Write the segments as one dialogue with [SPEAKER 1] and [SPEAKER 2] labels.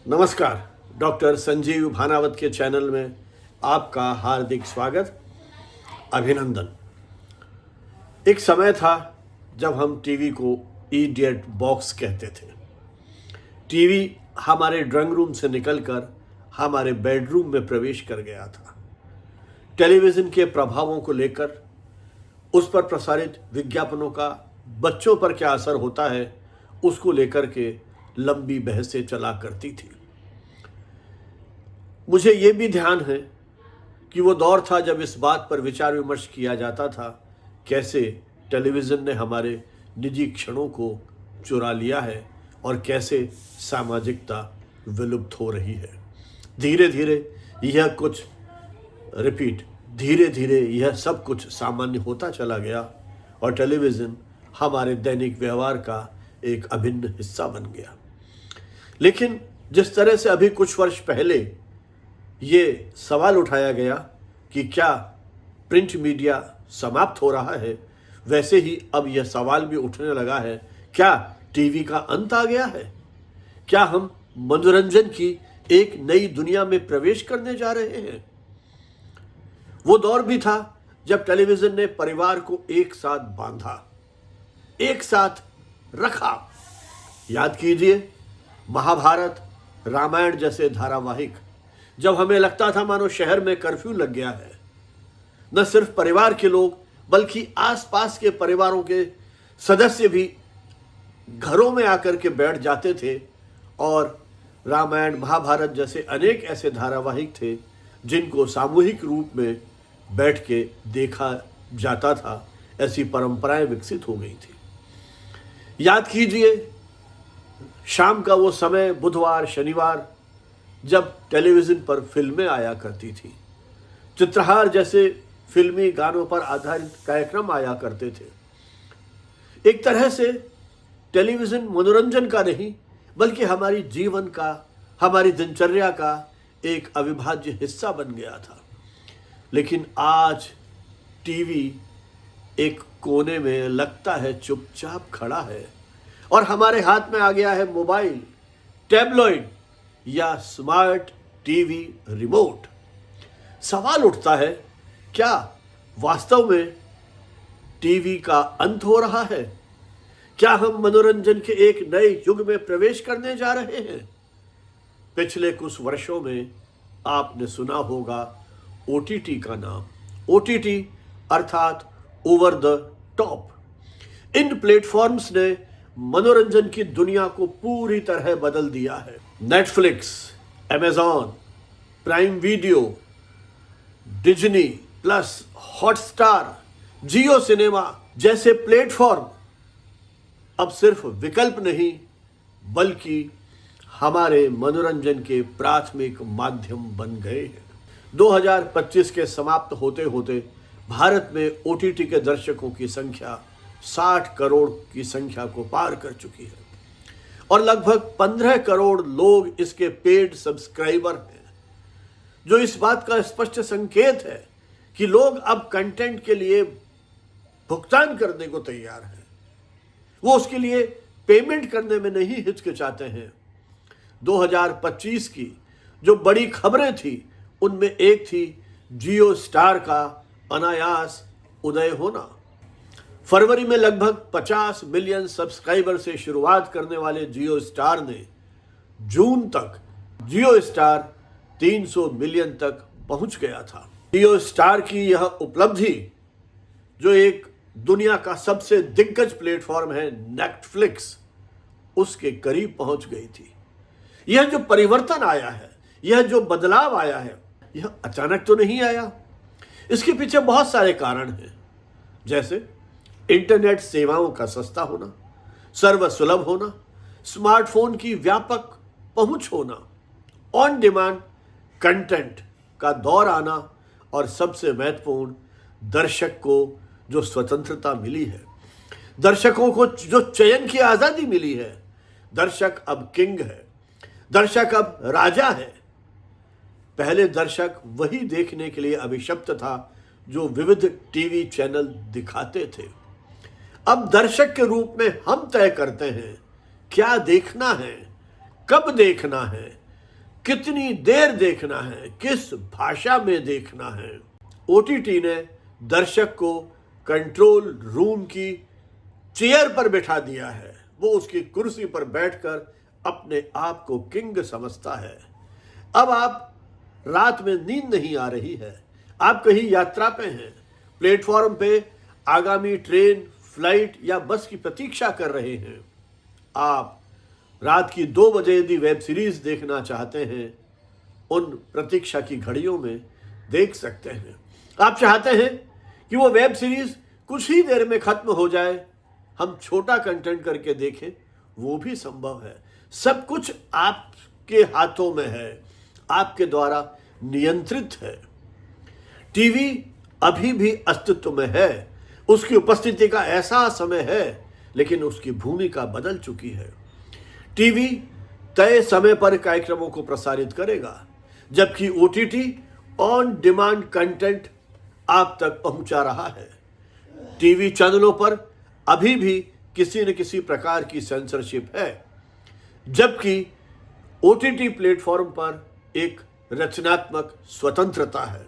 [SPEAKER 1] नमस्कार। डॉक्टर संजीव भानावत के चैनल में आपका हार्दिक स्वागत, अभिनंदन। एक समय था जब हम टीवी को इडियट बॉक्स कहते थे। टीवी हमारे ड्राइंग रूम से निकलकर हमारे बेडरूम में प्रवेश कर गया था। टेलीविज़न के प्रभावों को लेकर उस पर प्रसारित विज्ञापनों का बच्चों पर क्या असर होता है, उसको लेकर के लंबी बहसें चला करती थी। मुझे ये भी ध्यान है कि वो दौर था जब इस बात पर विचार विमर्श किया जाता था कैसे टेलीविज़न ने हमारे निजी क्षणों को चुरा लिया है और कैसे सामाजिकता विलुप्त हो रही है। धीरे धीरे यह सब कुछ सामान्य होता चला गया और टेलीविज़न हमारे दैनिक व्यवहार का एक अभिन्न हिस्सा बन गया। लेकिन जिस तरह से अभी कुछ वर्ष पहले ये सवाल उठाया गया कि क्या प्रिंट मीडिया समाप्त हो रहा है, वैसे ही अब यह सवाल भी उठने लगा है, क्या टीवी का अंत आ गया है? क्या हम मनोरंजन की एक नई दुनिया में प्रवेश करने जा रहे हैं? वो दौर भी था जब टेलीविज़न ने परिवार को एक साथ बांधा, एक साथ रखा। याद कीजिए, महाभारत, रामायण जैसे धारावाहिक, जब हमें लगता था मानो शहर में कर्फ्यू लग गया है। न सिर्फ परिवार के लोग बल्कि आसपास के परिवारों के सदस्य भी घरों में आकर के बैठ जाते थे और रामायण, महाभारत जैसे अनेक ऐसे धारावाहिक थे जिनको सामूहिक रूप में बैठ के देखा जाता था। ऐसी परंपराएं विकसित हो गई थी। याद कीजिए, शाम का वो समय, बुधवार, शनिवार, जब टेलीविज़न पर फिल्में आया करती थी। चित्रहार जैसे फिल्मी गानों पर आधारित कार्यक्रम आया करते थे। एक तरह से टेलीविज़न मनोरंजन का नहीं बल्कि हमारी जीवन का, हमारी दिनचर्या का एक अविभाज्य हिस्सा बन गया था। लेकिन आज टीवी एक कोने में लगता है चुपचाप खड़ा है और हमारे हाथ में आ गया है मोबाइल, टैबलॉइड या स्मार्ट टीवी रिमोट। सवाल उठता है, क्या वास्तव में टीवी का अंत हो रहा है? क्या हम मनोरंजन के एक नए युग में प्रवेश करने जा रहे हैं? पिछले कुछ वर्षों में आपने सुना होगा ओटीटी का नाम। ओटीटी अर्थात over the top. In platforms ने मनोरंजन की दुनिया को पूरी तरह बदल दिया है। Netflix, Amazon, Prime Video, Disney Plus, Hotstar, Jio cinema जैसे प्लेटफॉर्म अब सिर्फ विकल्प नहीं बल्कि हमारे मनोरंजन के प्राथमिक माध्यम बन गए हैं। 2025 के समाप्त होते होते भारत में ओटीटी के दर्शकों की संख्या 60 करोड़ की संख्या को पार कर चुकी है और लगभग 15 करोड़ लोग इसके पेड सब्सक्राइबर हैं, जो इस बात का स्पष्ट संकेत है कि लोग अब कंटेंट के लिए भुगतान करने को तैयार हैं। वो उसके लिए पेमेंट करने में नहीं हिचकिचाते हैं। 2025 की जो बड़ी खबरें थी उनमें एक थी जियो स्टार का अनायास उदय होना। फरवरी में लगभग 50 मिलियन सब्सक्राइबर से शुरुआत करने वाले जियो स्टार ने जून तक जियो स्टार 300 मिलियन तक पहुंच गया था। जियो स्टार की यह उपलब्धि, जो एक दुनिया का सबसे दिग्गज प्लेटफॉर्म है नेटफ्लिक्स, उसके करीब पहुंच गई थी। यह जो परिवर्तन आया है, यह जो बदलाव आया है, यह अचानक तो नहीं आया। इसके पीछे बहुत सारे कारण हैं, जैसे इंटरनेट सेवाओं का सस्ता होना, सर्वसुलभ होना, स्मार्टफोन की व्यापक पहुंच होना, ऑन डिमांड कंटेंट का दौर आना और सबसे महत्वपूर्ण, दर्शक को जो स्वतंत्रता मिली है, दर्शकों को जो चयन की आज़ादी मिली है। दर्शक अब किंग है, दर्शक अब राजा है। पहले दर्शक वही देखने के लिए अभिशप्त था जो विविध टीवी चैनल दिखाते थे। अब दर्शक के रूप में हम तय करते हैं क्या देखना है, कब देखना है, कितनी देर देखना है, किस भाषा में देखना है। ओटीटी ने दर्शक को कंट्रोल रूम की चेयर पर बैठा दिया है। वो उसकी कुर्सी पर बैठकर अपने आप को किंग समझता है। अब आप रात में नींद नहीं आ रही है, आप कहीं यात्रा पे हैं, प्लेटफॉर्म पे आगामी ट्रेन, फ्लाइट या बस की प्रतीक्षा कर रहे हैं। आप रात की 2 बजे यदि वेब सीरीज देखना चाहते हैं, उन प्रतीक्षा की घड़ियों में देख सकते हैं। आप चाहते हैं कि वो वेब सीरीज कुछ ही देर में खत्म हो जाए, हम छोटा कंटेंट करके देखें, वो भी संभव है। सब कुछ आपके हाथों में है, आपके द्वारा नियंत्रित है। टीवी अभी भी अस्तित्व में है, उसकी उपस्थिति का ऐसा समय है, लेकिन उसकी भूमिका बदल चुकी है। टीवी तय समय पर कार्यक्रमों को प्रसारित करेगा, जबकि ओटीटी ऑन डिमांड कंटेंट आप तक पहुंचा रहा है। टीवी चैनलों पर अभी भी किसी न किसी प्रकार की सेंसरशिप है, जबकि ओटीटी प्लेटफॉर्म पर एक रचनात्मक स्वतंत्रता है।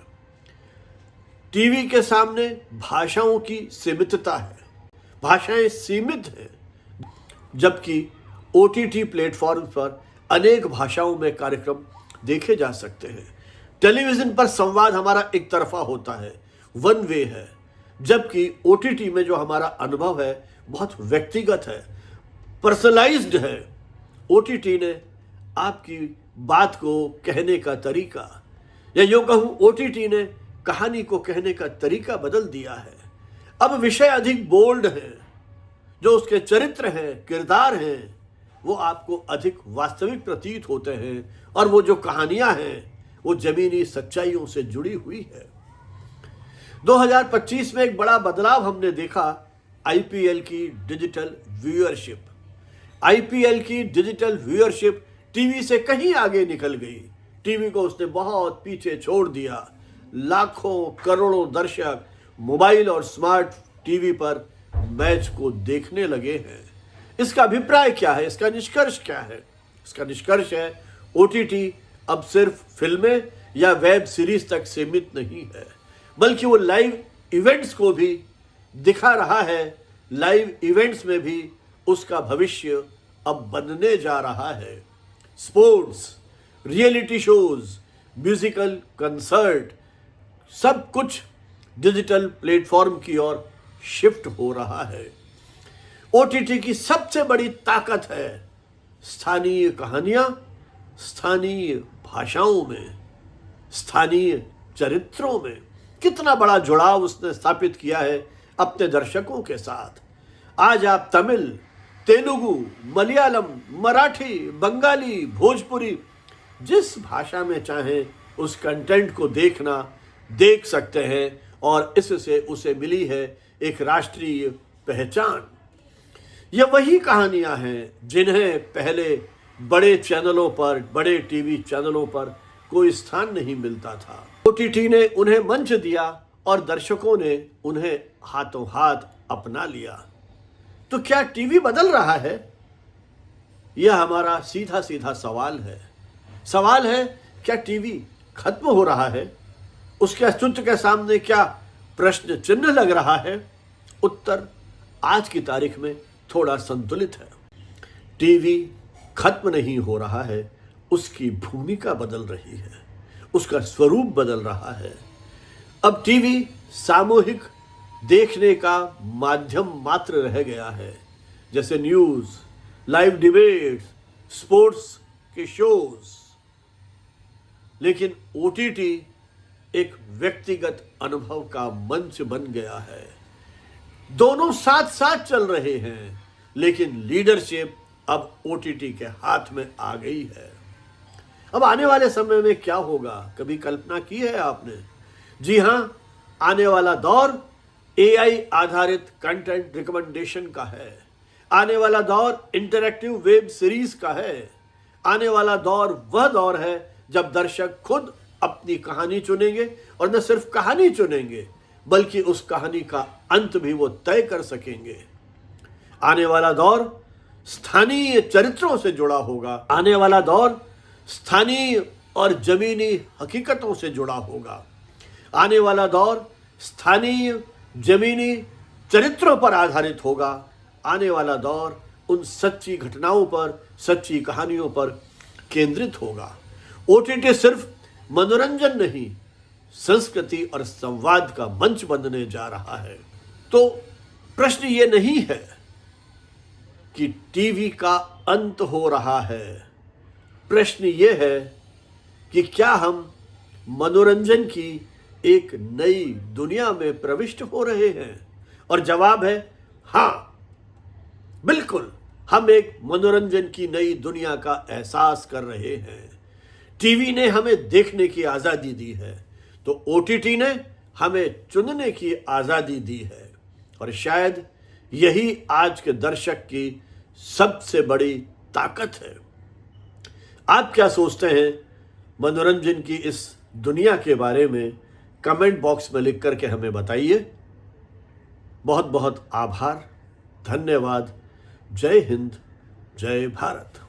[SPEAKER 1] टीवी के सामने भाषाओं की सीमितता है, भाषाएं सीमित हैं, जबकि ओटीटी प्लेटफॉर्म पर अनेक भाषाओं में कार्यक्रम देखे जा सकते हैं। टेलीविजन पर संवाद हमारा एक तरफा होता है, वन वे है, जबकि ओटीटी में जो हमारा अनुभव है बहुत व्यक्तिगत है, पर्सनलाइज्ड है। ओटीटी ने आपकी बात को कहने का तरीका, या यूं कहूं ओटीटी ने कहानी को कहने का तरीका बदल दिया है। अब विषय अधिक बोल्ड हैं, जो उसके चरित्र हैं, किरदार हैं, वो आपको अधिक वास्तविक प्रतीत होते हैं, और वो जो कहानियां हैं वो जमीनी सच्चाइयों से जुड़ी हुई है। 2025 में एक बड़ा बदलाव हमने देखा, आईपीएल की डिजिटल व्यूअरशिप। आईपीएल की डिजिटल व्यूअरशिप टीवी से कहीं आगे निकल गई। टीवी को उसने बहुत पीछे छोड़ दिया। लाखों करोड़ों दर्शक मोबाइल और स्मार्ट टीवी पर मैच को देखने लगे हैं। इसका अभिप्राय क्या है, इसका निष्कर्ष क्या है? इसका निष्कर्ष है ओटीटी अब सिर्फ फिल्में या वेब सीरीज तक सीमित नहीं है, बल्कि वो लाइव इवेंट्स को भी दिखा रहा है। लाइव इवेंट्स में भी उसका भविष्य अब बनने जा रहा है। Sports, reality shows, musical concert, सब कुछ डिजिटल प्लेटफॉर्म की ओर शिफ्ट हो रहा है। ओटीटी की सबसे बड़ी ताकत है स्थानीय कहानियां, स्थानीय भाषाओं में, स्थानीय चरित्रों में। कितना बड़ा जुड़ाव उसने स्थापित किया है अपने दर्शकों के साथ। आज आप तमिल, तेलुगु, मलयालम, मराठी, बंगाली, भोजपुरी, जिस भाषा में चाहें उस कंटेंट को देख सकते हैं, और इससे उसे मिली है एक राष्ट्रीय पहचान। ये वही कहानियां हैं जिन्हें पहले बड़े चैनलों पर, बड़े टीवी चैनलों पर कोई स्थान नहीं मिलता था। ओटीटी ने उन्हें मंच दिया और दर्शकों ने उन्हें हाथों हाथ अपना लिया। तो क्या टीवी बदल रहा है? यह हमारा सीधा सीधा सवाल है। सवाल है, क्या टीवी खत्म हो रहा है? उसके अस्तित्व के सामने क्या प्रश्न चिन्ह लग रहा है? उत्तर आज की तारीख में थोड़ा संतुलित है। टीवी खत्म नहीं हो रहा है, उसकी भूमिका बदल रही है, उसका स्वरूप बदल रहा है। अब टीवी सामूहिक देखने का माध्यम मात्र रह गया है, जैसे न्यूज़, लाइव डिबेट्स, स्पोर्ट्स के शोज। लेकिन ओटीटी एक व्यक्तिगत अनुभव का मंच बन गया है। दोनों साथ साथ चल रहे हैं, लेकिन लीडरशिप अब ओटीटी के हाथ में आ गई है। अब आने वाले समय में क्या होगा, कभी कल्पना की है आपने? जी हां, आने वाला दौर एआई आधारित कंटेंट रिकमेंडेशन का है। आने वाला दौर इंटरैक्टिव वेब सीरीज का है। आने वाला दौर वह दौर है जब दर्शक खुद अपनी कहानी चुनेंगे, और न सिर्फ कहानी चुनेंगे बल्कि उस कहानी का अंत भी वो तय कर सकेंगे। आने वाला दौर स्थानीय चरित्रों से जुड़ा होगा। आने वाला दौर स्थानीय और जमीनी हकीकतों से जुड़ा होगा। आने वाला दौर स्थानीय जमीनी चरित्रों पर आधारित होगा। आने वाला दौर उन सच्ची घटनाओं पर, सच्ची कहानियों पर केंद्रित होगा। ओटीटी सिर्फ मनोरंजन नहीं, संस्कृति और संवाद का मंच बनने जा रहा है। तो प्रश्न ये नहीं है कि टीवी का अंत हो रहा है, प्रश्न ये है कि क्या हम मनोरंजन की एक नई दुनिया में प्रविष्ट हो रहे हैं। और जवाब है हाँ, बिल्कुल, हम एक मनोरंजन की नई दुनिया का एहसास कर रहे हैं। टीवी ने हमें देखने की आज़ादी दी है, तो ओटीटी ने हमें चुनने की आज़ादी दी है। और शायद यही आज के दर्शक की सबसे बड़ी ताकत है। आप क्या सोचते हैं मनोरंजन की इस दुनिया के बारे में? कमेंट बॉक्स में लिख करके हमें बताइए। बहुत बहुत आभार, धन्यवाद। जय हिंद, जय भारत।